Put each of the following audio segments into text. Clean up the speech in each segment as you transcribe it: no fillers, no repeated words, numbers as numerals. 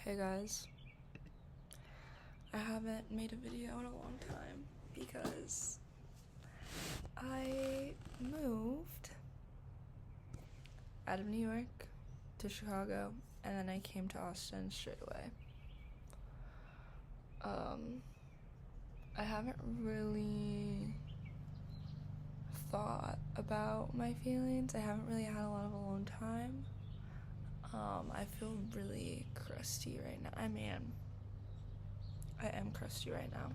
Hey guys, I haven't made a video in a long time because I moved out of New York to Chicago and then I came to Austin straight away. I haven't really thought about my feelings. I haven't really had a lot of alone time. I feel really crusty right now. I am crusty right now.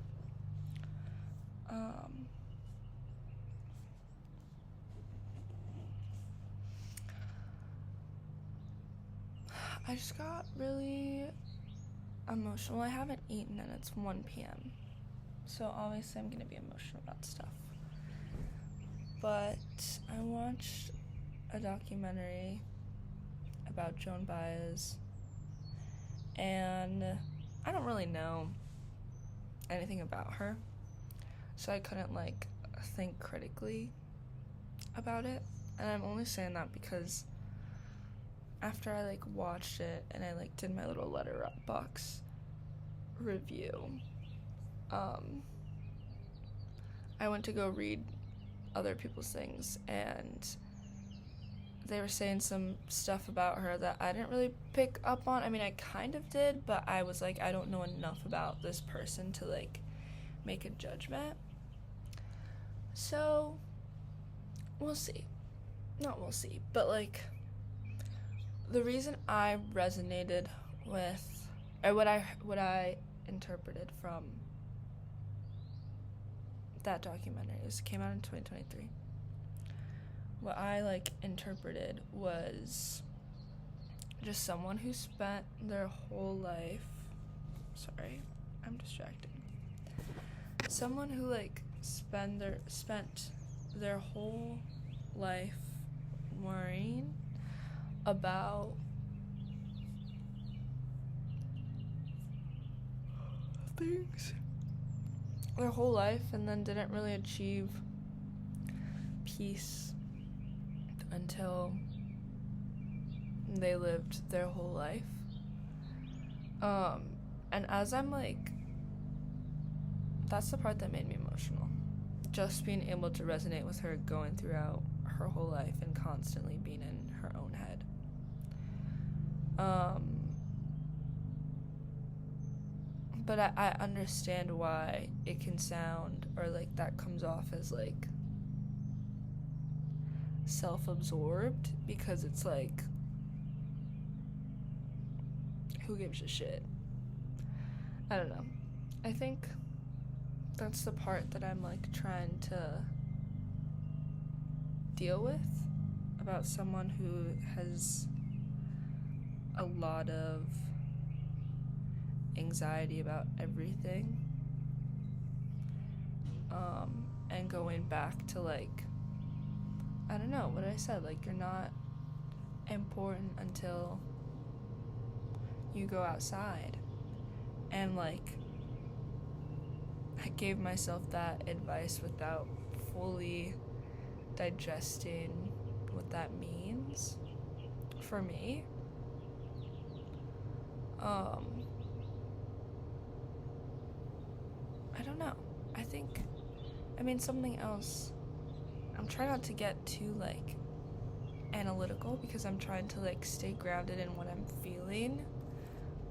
I just got really emotional. I haven't eaten and it's 1 p.m. So obviously I'm gonna be emotional about stuff. But I watched a documentary about Joan Baez, and I don't really know anything about her, so I couldn't think critically about it. And I'm only saying that because after I watched it and I did my little Letterboxd review, I went to go read other people's things, and they were saying some stuff about her that I didn't really pick up on. I mean, I kind of did, but I was I don't know enough about this person to make a judgment. So we'll see. Not we'll see, but the reason I resonated with, or what I interpreted from that documentary, it came out in 2023. What I interpreted was just someone who spent their whole life, sorry, I'm distracted. Someone who spent their whole life worrying about things their whole life and then didn't really achieve peace until they lived their whole life. And as I'm that's the part that made me emotional. Just being able to resonate with her going throughout her whole life and constantly being in her own head. But I understand why it can sound, or that comes off as self-absorbed, because it's who gives a shit? I don't know. I think that's the part that I'm trying to deal with about someone who has a lot of anxiety about everything, and going back to I don't know what I said, you're not important until you go outside. And I gave myself that advice without fully digesting what that means for me. I don't know. Something else. I'm trying not to get too analytical, because I'm trying to stay grounded in what I'm feeling.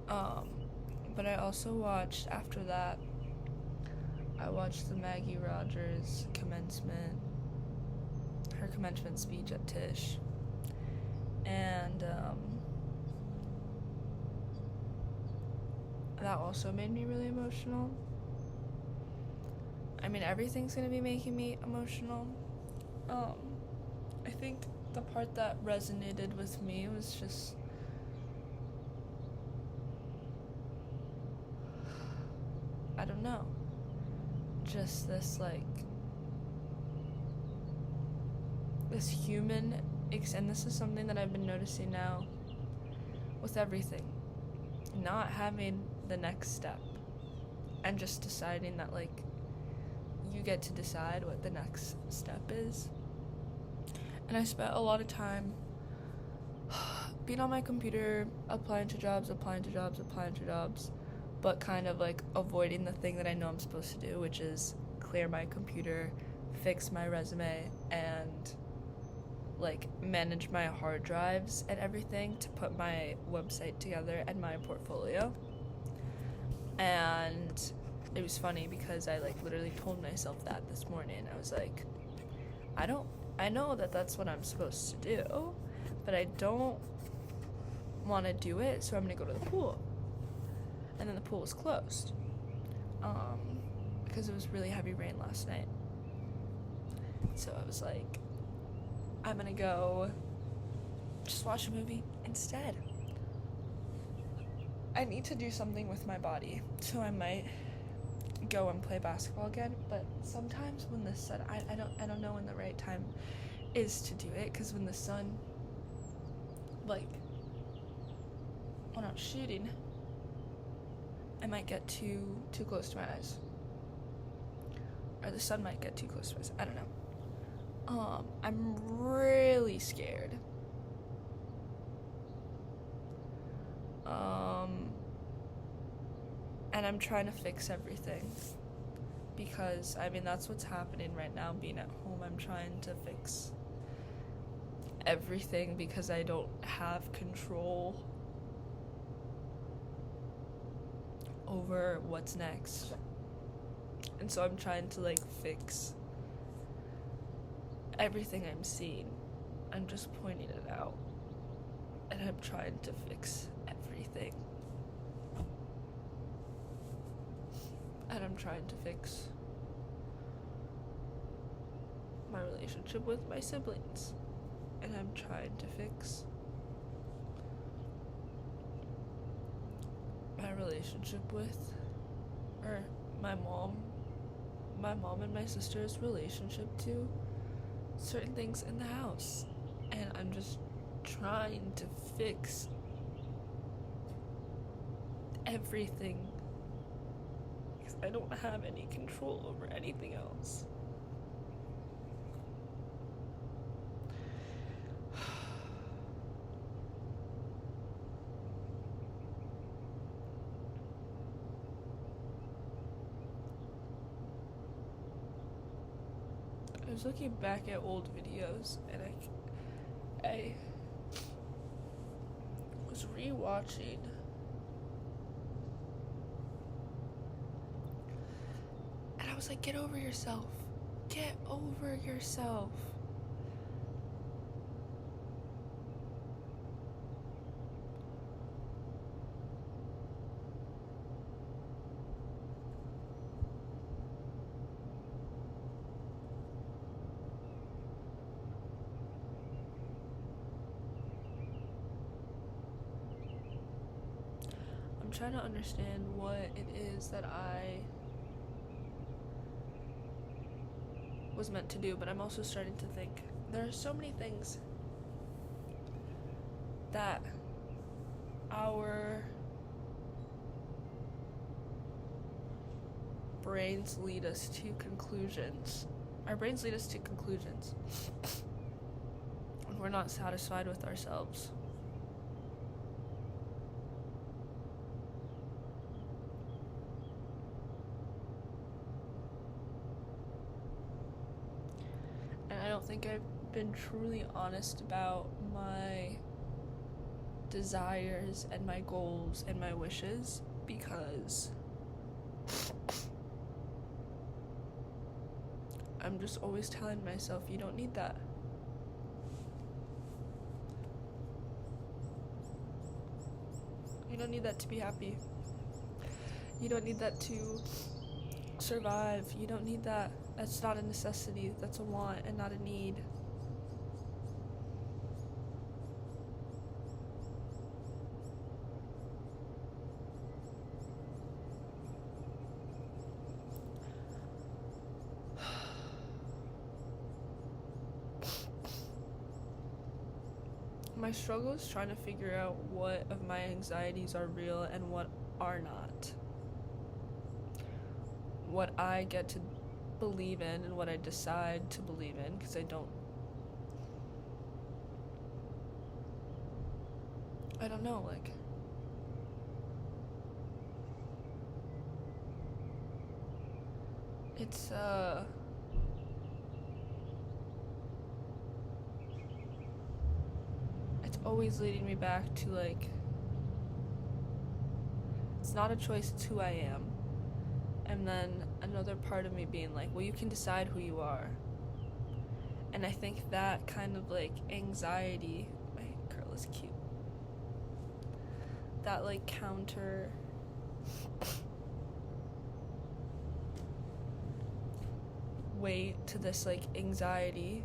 But I also watched, after that, I watched the Maggie Rogers her commencement speech at Tisch. And that also made me really emotional. Everything's gonna be making me emotional. I think the part that resonated with me was just I don't know, just this this human, and this is something that I've been noticing now with everything, not having the next step and just deciding that you get to decide what the next step is. And I spent a lot of time being on my computer, applying to jobs, but kind of like avoiding the thing that I know I'm supposed to do, which is clear my computer, fix my resume, and like manage my hard drives and everything to put my website together and my portfolio. And it was funny because I like literally told myself that this morning. I was like, I know that that's what I'm supposed to do, but I don't want to do it, so I'm gonna go to the pool. And then the pool was closed because it was really heavy rain last night. So I was like, I'm gonna go just watch a movie instead. I need to do something with my body, so I might go and play basketball again. But sometimes when the sun, I don't know when the right time is to do it, because when the sun, like when I'm shooting, I might get too close to my eyes, or the sun might get too close to my eyes. I don't know. I'm really scared. And I'm trying to fix everything, because I mean that's what's happening right now. Being at home, I'm trying to fix everything because I don't have control over what's next. And so I'm trying to like fix everything I'm seeing. I'm just pointing it out, and I'm trying to fix everything. And I'm trying to fix my relationship with my siblings. And I'm trying to fix my relationship with, or my mom and my sister's relationship to certain things in the house. And I'm just trying to fix everything, because I don't have any control over anything else. I was looking back at old videos, and I was rewatching and I was like, get over yourself. Get over yourself. I'm trying to understand what it is that I was meant to do, but I'm also starting to think there are so many things that our brains lead us to conclusions. Our brains lead us to conclusions. And we're not satisfied with ourselves. I don't think I've been truly honest about my desires and my goals and my wishes, because I'm just always telling myself, you don't need that. You don't need that to be happy. You don't need that to survive. You don't need that. That's not a necessity. That's a want and not a need. My struggle is trying to figure out what of my anxieties are real and what are not. What I get to believe in and what I decide to believe in, because I don't I don't know, like, it's it's always leading me back to, like, it's not a choice, it's who I am. And then another part of me being like, well, you can decide who you are. And I think that kind of, like, anxiety, my girl is cute, that, like, counter weight to this, like, anxiety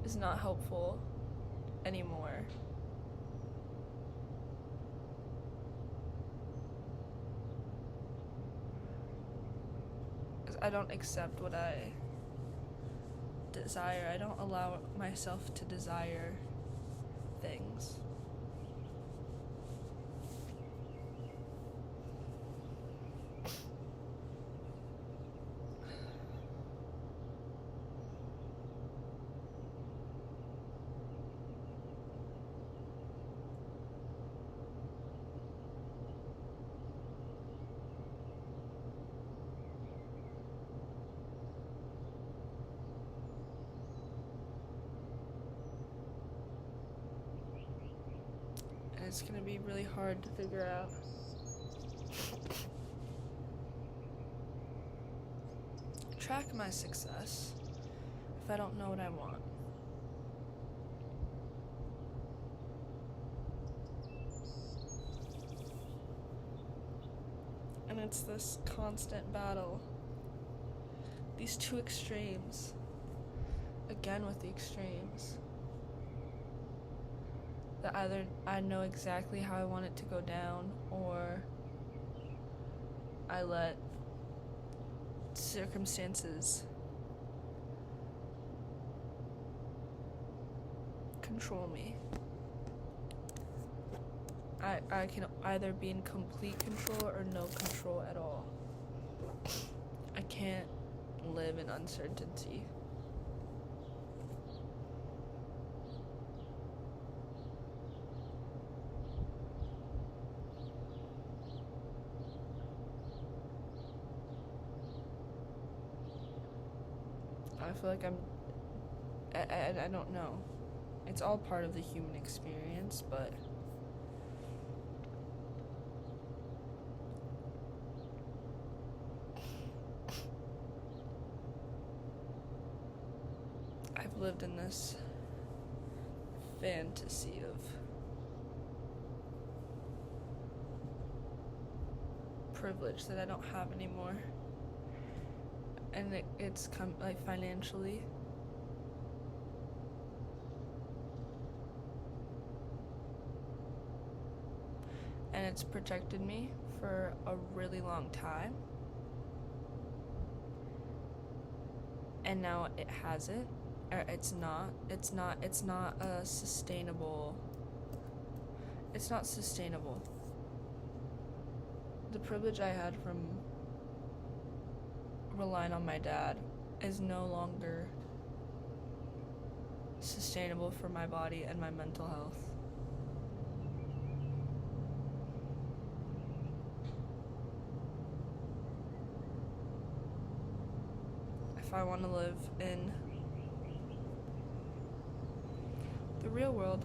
is not helpful anymore. I don't accept what I desire. I don't allow myself to desire things. And it's gonna be really hard to figure out. Track my success if I don't know what I want. And it's this constant battle. These two extremes. Again with the extremes. That either I know exactly how I want it to go down, or I let circumstances control me. I can either be in complete control or no control at all. I can't live in uncertainty. I feel like I don't know. It's all part of the human experience, but I've lived in this fantasy of privilege that I don't have anymore. And it's come, like, financially. And it's protected me for a really long time. And now it hasn't. Or it's not a sustainable. It's not sustainable. The privilege I had from relying on my dad is no longer sustainable for my body and my mental health. If I want to live in the real world,